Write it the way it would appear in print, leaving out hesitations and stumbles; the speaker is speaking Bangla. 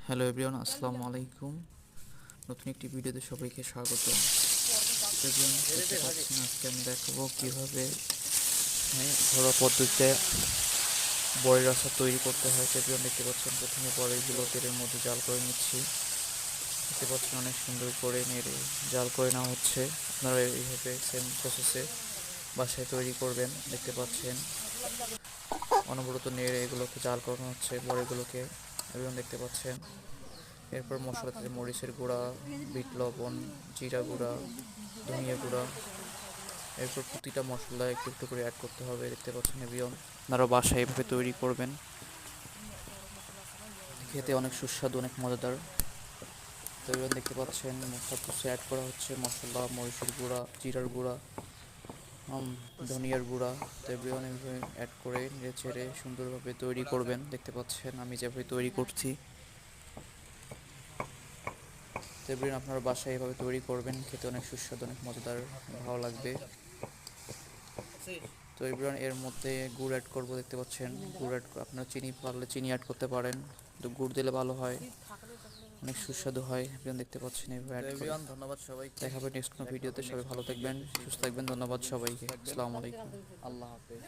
হ্যালো এভরিওয়ান, আসসালামু আলাইকুম। নতুন একটি ভিডিওতে সবাইকে স্বাগত। এভরিওয়ান, দেখতে পাচ্ছেন আজকে আমি দেখাবো কীভাবে ঘরোয়া পদ্ধতিতে বড়ির আচার তৈরি করতে হয়। এভরিওয়ান, দেখতে পাচ্ছেন প্রথমে বড়িগুলো তেলের মধ্যে জাল করে নিচ্ছি। দেখতে পাচ্ছেন অনেক সুন্দর করে নেড়ে জাল করে নেওয়া হচ্ছে। আপনারা এইভাবে সেম প্রসেসে বাসায় তৈরি করবেন। দেখতে পাচ্ছেন অনবরত নেড়ে এগুলোকে জাল করানো হচ্ছে বড়িগুলোকে। এভরিওয়ান, দেখতে পাচ্ছেন এরপর মশলাতে মরিচের গুঁড়া, বিট লবণ, জিরা গুঁড়া, ধনিয়া গুঁড়া, এরপর প্রতিটা মশলা একটু একটু করে অ্যাড করতে হবে। দেখতে পাচ্ছেন এভরিওয়ান, আপনারা বাসায় এভাবে তৈরি করবেন, খেতে অনেক সুস্বাদু, অনেক মজাদার। তো এবার দেখতে পাচ্ছেন সব কিছু অ্যাড করা হচ্ছে, মশলা, মরিচের গুঁড়া, জিরার গুঁড়া, ধনিয়ার গুঁড়া। তো এভরিওয়ান এভাবে অ্যাড করে নেড়ে ছেড়ে সুন্দরভাবে তৈরি করবেন। দেখতে পাচ্ছেন আমি যেভাবে তৈরি করছি। তো এভরিওয়ান, আপনারা বাসায় এভাবে তৈরি করবেন, খেতে অনেক সুস্বাদু, অনেক মজাদার, ভালো লাগবে। তো এভরিওয়ান, এর মধ্যে গুড় অ্যাড করবো। দেখতে পাচ্ছেন গুড় অ্যাড, আপনারা চিনি পারলে চিনি অ্যাড করতে পারেন, তো গুড় দিলে ভালো হয়, অনেক সুস্বাদু হয়। এভরিওয়ান, দেখতে পাচ্ছেন এভাবে অ্যাড করে। ধন্যবাদ সবাইকে। দেখা হবে নেক্সট কোনো ভিডিওতে। সবাই ভালো থাকবেন, সুস্থ থাকবেন। ধন্যবাদ সবাইকে। আসসালামু আলাইকুম। আল্লাহ হাফেজ।